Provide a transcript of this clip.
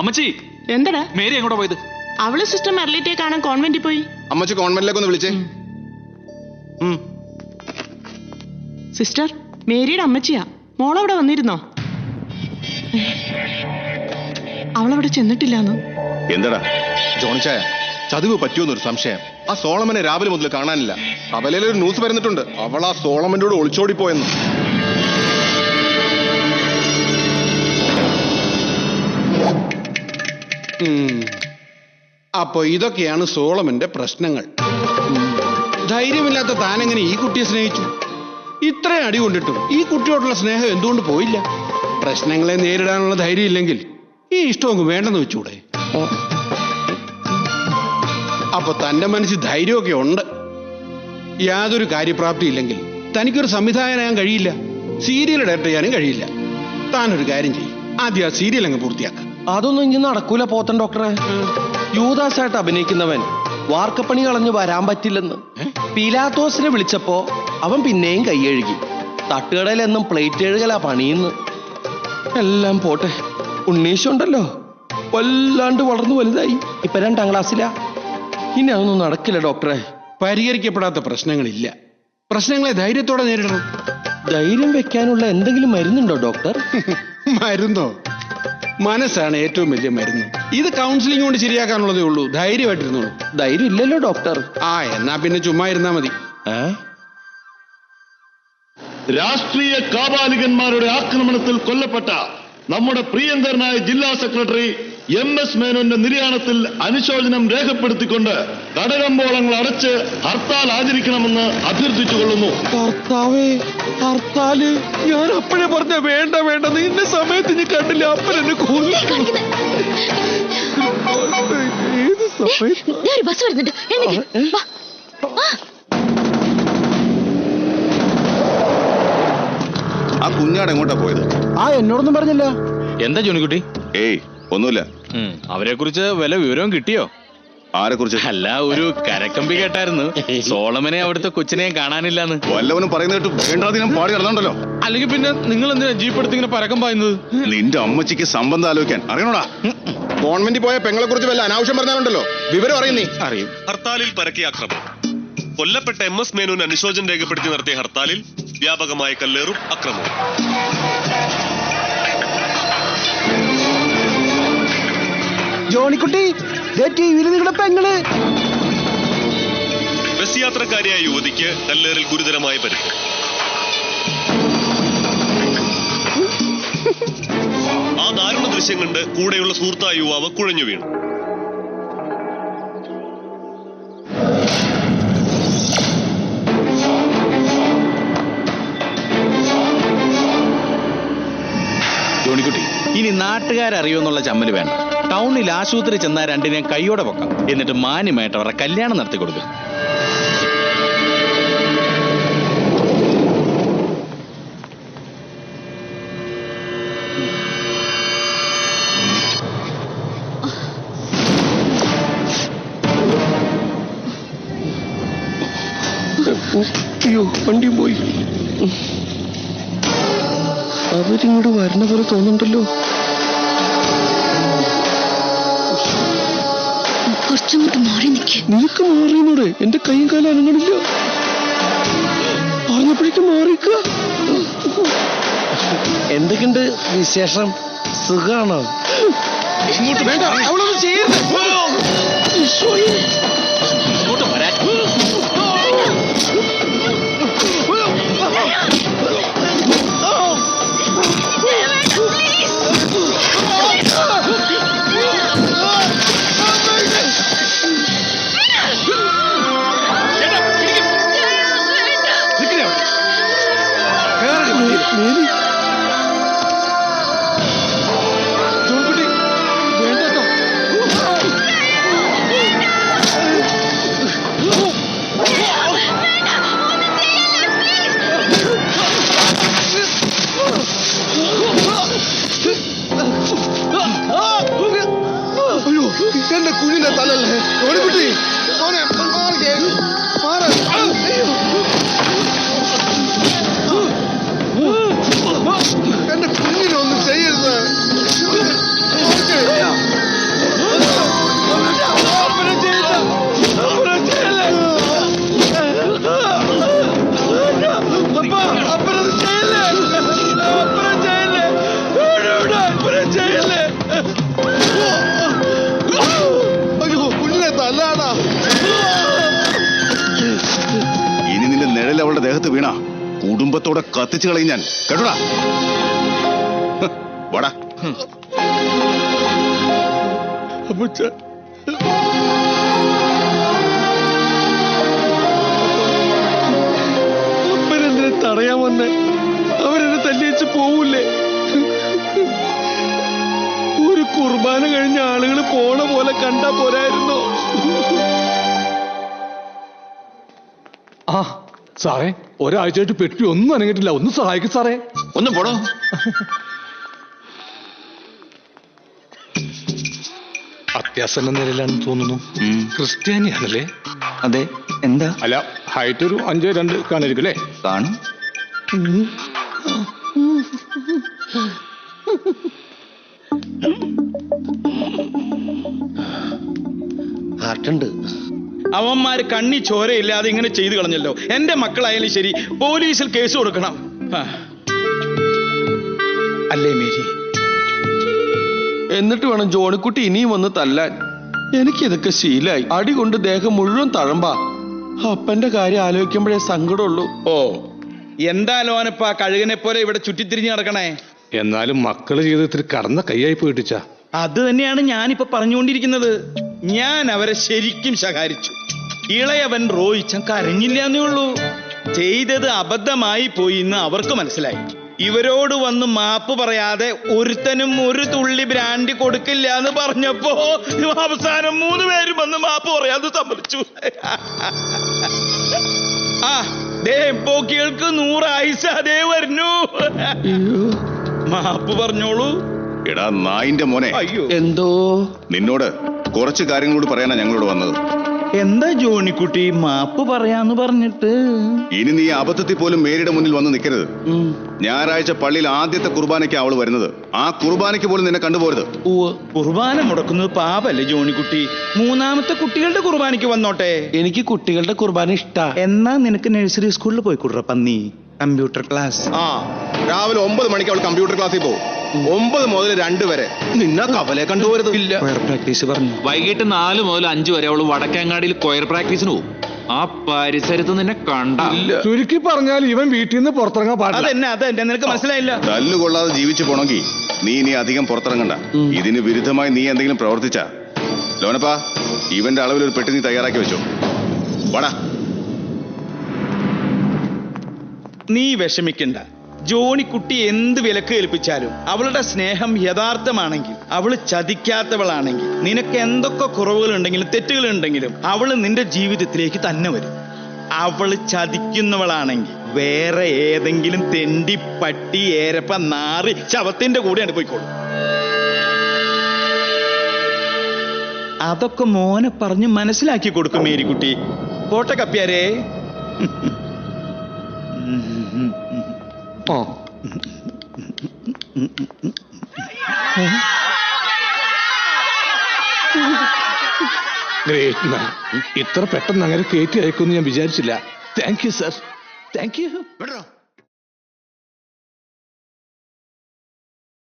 അമ്മച്ചി എന്താടാ മേരി എങ്ങോട്ടാ പോയത്? അവള് സിസ്റ്റർ മെർലിറ്റെ കാണാൻ കോൺവെന്റിൽ പോയി. അമ്മച്ചി കോൺവെന്റിലേക്ക് ഒന്ന് വിളിച്ചേ. സിസ്റ്റർ മേരിയുടെ അമ്മച്ചിയാ. മോളവിടെ വന്നിരുന്നോ? അവളവിടെ ചെന്നിട്ടില്ലാന്ന്. എന്താടാ ജോണിച്ചായ, ചതിവ് പറ്റുമെന്നൊരു സംശയം. ആ സോളമനെ രാവിലെ മുതൽ കാണാനില്ല. കവലയിൽ ഒരു ന്യൂസ് വരുന്നിട്ടുണ്ട്, അവൾ ആ സോളമന്റെ കൂടെ ഒളിച്ചോടിപ്പോയെന്ന്. അപ്പൊ ഇതൊക്കെയാണ് സോളമന്റെ പ്രശ്നങ്ങൾ. ധൈര്യമില്ലാത്ത താനെങ്ങനെ ഈ കുട്ടിയെ സ്നേഹിച്ചു? ഇത്രയും അടി കൊണ്ടിട്ടും ഈ കുട്ടിയോടുള്ള സ്നേഹം എന്തുകൊണ്ട് പോയില്ല? പ്രശ്നങ്ങളെ നേരിടാനുള്ള ധൈര്യം ഇല്ലെങ്കിൽ ഈ ഇഷ്ടമൊക്കെ വേണ്ടെന്ന് വെച്ചൂടെ? അപ്പൊ തന്റെ മനസ്സിൽ ധൈര്യമൊക്കെ ഉണ്ട്. യാതൊരു കാര്യപ്രാപ്തി ഇല്ലെങ്കിൽ തനിക്കൊരു സംവിധായകനാകാൻ കഴിയില്ല, സീരിയൽ ഡയറക്ടർ ചെയ്യാനും കഴിയില്ല. താനൊരു കാര്യം ചെയ്യും, ആദ്യം ആ സീരിയൽ അങ്ങ് പൂർത്തിയാക്കാം. അതൊന്നും ഇനി നടക്കൂല പോത്തൻ ഡോക്ടറെ. യൂദാസായിട്ട് അഭിനയിക്കുന്നവൻ വാർക്കപ്പണി കളഞ്ഞു വരാൻ പറ്റില്ലെന്ന് പീലാത്തോസിനെ വിളിച്ചപ്പോ അവൻ പിന്നെയും കൈയഴുകി. തട്ടുകടയിൽ എന്നും പ്ലേറ്റ് എഴുകലാ പണിയുന്നു. എല്ലാം പോട്ടെ, ഉണ്ണീഷുണ്ടല്ലോ, വല്ലാണ്ട് വളർന്നു വലുതായി. ഇപ്പൊ 2ാം ക്ലാസ്സിലാ. ഇനി അതൊന്നും നടക്കില്ല ഡോക്ടറെ. പരിഹരിക്കപ്പെടാത്ത പ്രശ്നങ്ങളില്ല. പ്രശ്നങ്ങളെ ധൈര്യത്തോടെ നേരിടണം. ധൈര്യം വെക്കാനുള്ള എന്തെങ്കിലും മരുന്നുണ്ടോ ഡോക്ടർ? മരുന്നോ? മനസ്സാണ് ഏറ്റവും വലിയ മരുന്ന്. ഇത് കൗൺസിലിംഗ് കൊണ്ട് ശരിയാക്കാനുള്ളതേ ഉള്ളൂ. ധൈര്യമായിട്ടിരുന്നോളൂ. ധൈര്യം ഇല്ലല്ലോ ഡോക്ടർ. എന്നാ പിന്നെ ചുമ്മാ ഇരുന്നാ മതി. രാഷ്ട്രീയ കാപാലികന്മാരുടെ ആക്രമണത്തിൽ കൊല്ലപ്പെട്ട നമ്മുടെ പ്രിയങ്കരനായ ജില്ലാ സെക്രട്ടറി MS മേനോന്റെ നിര്യാണത്തിൽ അനുശോചനം രേഖപ്പെടുത്തിക്കൊണ്ട് കടകമ്പോളങ്ങൾ അടച്ച് ഹർത്താൽ ആചരിക്കണമെന്ന് അഭ്യർത്ഥിച്ചുകൊള്ളുന്നു. കർത്താവേ, ഹർത്താല്! ഞാൻ അപ്പഴേ പറഞ്ഞ വേണ്ട വേണ്ടെന്ന്. ഇന്ന സമയത്ത് ഞാൻ കണ്ടില്ല, അപ്പനെന്നെ കൊല്ലും. ഏത് സമയത്ത്? ബസ് വരുന്നുണ്ട്. ആ കുഞ്ഞാട് എങ്ങോട്ടാ പോയത്? എന്നോടൊന്നും പറഞ്ഞില്ല. എന്താ ജോണിക്കുട്ടി? ഏയ് ഒന്നുമില്ല. അവരെ കുറിച്ച് വല്ല വിവരവും കിട്ടിയോ? ആരെ കുറിച്ച്? അല്ല, ഒരു കരക്കമ്പി കേട്ടായിരുന്നു സോളമനെ അവിടുത്തെ കൊച്ചിനെയും കാണാനില്ലാന്ന്. വല്ലവനും പറയുന്ന കേട്ട് വേണ്ടാതിനും പാടി കിടന്നുണ്ടല്ലോ. അല്ലെങ്കിൽ പിന്നെ നിങ്ങൾ എന്തിനാ ജീപ്പ് എടുത്ത് ഇങ്ങനെ പരക്കം പായുന്നത്? നിന്റെ അമ്മച്ചിക്ക് സംബന്ധം ആലോചിക്കാൻ അറിയണോടാ? ഗവൺമെന്റിൽ പോയ പെങ്ങളെ കുറിച്ച് വല്ല അനാവശ്യം പറഞ്ഞാലുണ്ടല്ലോ വിവരം അറിയുന്നേ. അറിയും. ഹർത്താലിൽ പരക്കിയ ആക്രമണം. കൊല്ലപ്പെട്ട MS മേനോൻ അനുശോചനം രേഖപ്പെടുത്തി നടത്തിയ ഹർത്താലിൽ വ്യാപകമായ കല്ലേറും അക്രമവും. ജോണിക്കുട്ടി, നിങ്ങളുടെ പെങ്ങള്. ബസ് യാത്രക്കാരിയായ യുവതിക്ക് കല്ലേറിൽ ഗുരുതരമായ പരിക്ക്. ആ ദാരുണ ദൃശ്യം കണ്ട് കൂടെയുള്ള സുഹൃത്തായ യുവാവ് കുഴഞ്ഞു വീണു. ജോണിക്കുട്ടി, ഇനി നാട്ടുകാരറിയോന്നുള്ള ചമ്മല് വേണ്ട. ടൗണിൽ ആശുപത്രി ചെന്നാൽ 2നെയും കൈയോടെ പൊക്കാം. എന്നിട്ട് മാന്യമായിട്ട് അവരുടെ കല്യാണം നടത്തി കൊടുക്കും. അയ്യോ, വണ്ടിയും പോയി. അവരിങ്ങോട്ട് വരണ പോലെ തോന്നുന്നുണ്ടല്ലോ. കുറച്ചങ്ങോട്ട് മാറി നിൽക്കേ. നിനക്ക് മാറിയോടെ? എന്റെ കൈയും കാലം അനങ്ങണില്ല. പറഞ്ഞപ്പോഴേക്കും മാറിക്ക. എന്തൊക്കെയുണ്ട് വിശേഷം? സുഖാണോ? ഇങ്ങോട്ട് വേണ്ട, അവളൊന്നും ചെയ്യരുത്. ഇങ്ങോട്ട് വരാൻ. ജോൺകുട്ടി, വേണ്ടോ? നിഴൽ അവളുടെ ദേഹത്ത് വീണ കുടുംബത്തോടെ കത്തിച്ചു കളയും ഞാൻ, കേട്ടോടാ. വാടാ. അപ്പനെന്തിനെ തടയാൻ വന്നേ? അവരെന്നെ തല്ലിച്ച് പോവൂലേ? ഒരു കുർബാന കഴിഞ്ഞ ആളുകൾ പോണ പോലെ കണ്ടാ പോരായിരുന്നോ? ആ സാറേ, ഒരാഴ്ചയായിട്ട് പെട്ടി ഒന്നും അനങ്ങിട്ടില്ല. ഒന്ന് സഹായിക്കും സാറേ. ഒന്ന് പോടോ. അത്യാസന്ന നിലയിലാണെന്ന് തോന്നുന്നു. ക്രിസ്ത്യാനിയാണല്ലേ? അതെ. എന്താ? അല്ല, ഹൈറ്റ് ഒരു 5'2" കാണിരിക്കും അല്ലേ? കാണും. ഹാർട്ടുണ്ട്. അവന്മാര് കണ്ണി ചോരയില്ലാതെ ഇങ്ങനെ ചെയ്തു കളഞ്ഞല്ലോ. എന്റെ മക്കളായാലും ശരി, പോലീസിൽ കേസ് കൊടുക്കണം. അല്ലേ മേരി? എന്നിട്ട് വേണം ജോണിക്കുട്ടി ഇനിയും വന്ന് തല്ലാൻ. എനിക്കിതൊക്കെ ശീലായി. അടി കൊണ്ട് ദേഹം മുഴുവൻ തഴമ്പാ. അപ്പന്റെ കാര്യം ആലോചിക്കുമ്പോഴേ സങ്കടമുള്ളൂ. ഓ, എന്താ ലോനപ്പാ കഴുകനെ പോലെ ഇവിടെ ചുറ്റിത്തിരിഞ്ഞ് നടക്കണേ? എന്നാലും മക്കള് ജീവിതത്തിൽ കടന്ന കൈയായി പോയിട്ടിച്ച. അത് തന്നെയാണ് ഞാനിപ്പോ പറഞ്ഞുകൊണ്ടിരിക്കുന്നത്. ഞാൻ അവരെ ശരിക്കും ശകാരിച്ചു. ഇളയവൻ റോയിച്ചൻ കരഞ്ഞില്ല എന്നേ ഉള്ളൂ. ചെയ്തത് അബദ്ധമായി പോയി എന്ന് അവർക്ക് മനസ്സിലായി. ഇവരോട് വന്ന് മാപ്പ് പറയാതെ ഒരുത്തനും ഒരു തുള്ളി ബ്രാൻഡി കൊടുക്കില്ല എന്ന് പറഞ്ഞപ്പോ അവസാനം 3 പേരും വന്ന് മാപ്പ് പറയാതെ സമ്മതിച്ചു. ആ ദേ പോക്കികൾക്ക് 100 ആയുസ് അതേ വരുന്നു. മാപ്പ് പറഞ്ഞോളൂ. എടാ നായിന്റെ മോനെ, അയ്യോ, എന്തോ നിന്നോട് കുറച്ച് കാര്യങ്ങളോട് പറയാനാ ഞങ്ങളോട് വന്നത്. എന്താ ജോണിക്കുട്ടി മാപ്പ് പറയാന്ന് പറഞ്ഞിട്ട്? ഇനി നീ അബദ്ധത്തിൽ പോലും മേരിയുടെ മുന്നിൽ വന്ന് നിൽക്കരുത്. ഞായറാഴ്ച പള്ളിയിൽ ആദ്യത്തെ കുർബാനയ്ക്ക് അവള് വരുന്നത്. ആ കുർബാനയ്ക്ക് പോലും നിന്നെ കണ്ടുപോരുത്. കുർബാന മുടക്കുന്നത് പാപല്ലേ ജോണിക്കുട്ടി? 3ാമത്തെ കുട്ടികളുടെ കുർബാനയ്ക്ക് വന്നോട്ടെ. എനിക്ക് കുട്ടികളുടെ കുർബാന ഇഷ്ടാ. എന്നാ നിനക്ക് നഴ്സറി സ്കൂളിൽ പോയി കൂടറ പന്നി. Computer class. ആ രാവിലെ 9 മണിക്ക് അവൾ കമ്പ്യൂട്ടർ ക്ലാസ്സിൽ പോകും. 9 മുതൽ 2 വരെ നിന്നെ കവലെ കണ്ടുപോരുത്. പ്രാക്ടീസ് പറഞ്ഞു. വൈകിട്ട് 4 മുതൽ 5 വരെ അവള് വടക്കേങ്ങാടിയിൽ കൊയർ പ്രാക്ടീസിന് പോകും. ആ പരിസരത്ത് നിന്നെ കണ്ട. ചുരുക്കി പറഞ്ഞാൽ ഇവൻ വീട്ടിൽ നിന്ന് പുറത്തിറങ്ങാൻ പാടില്ല. അതെന്നെ നിനക്ക് മനസ്സിലായില്ല. തല്ലുകൊള്ളാതെ ജീവിച്ചു പോണമെങ്കിൽ നീ ഇനി അധികം പുറത്തിറങ്ങണ്ട. ഇതിന് വിരുദ്ധമായി നീ എന്തെങ്കിലും പ്രവർത്തിച്ച ലോനപ്പാ, ഇവന്റെ അളവിൽ ഒരു പെട്ടി നീ തയ്യാറാക്കി വെച്ചോ. വാടാ. നീ വിഷമിക്കണ്ട. ജോണിക്കുട്ടി എന്ത് വിലക്ക് ഏൽപ്പിച്ചാലും അവളുടെ സ്നേഹം യഥാർത്ഥമാണെങ്കിൽ, അവള് ചതിക്കാത്തവളാണെങ്കിൽ, നിനക്ക് എന്തൊക്കെ കുറവുകളുണ്ടെങ്കിലും തെറ്റുകളുണ്ടെങ്കിലും അവള് നിന്റെ ജീവിതത്തിലേക്ക് തന്നെ വരും. അവള് ചതിക്കുന്നവളാണെങ്കിൽ വേറെ ഏതെങ്കിലും തെണ്ടി പട്ടി ഏരപ്പ നാറി ശവത്തിന്റെ കൂടെയാണ് പോയിക്കോളും. അതൊക്കെ മോനെ പറഞ്ഞ് മനസ്സിലാക്കി കൊടുക്കും മേരിക്കുട്ടി. പോട്ടെ കപ്പ്യാരേ. ഗ്രേറ്റ് മാൻ. ഇത്ര പെട്ടെന്ന് അങ്ങനെ കയറ്റി അയക്കുമെന്ന് ഞാൻ വിചാരിച്ചില്ല. Thank you sir. Thank you.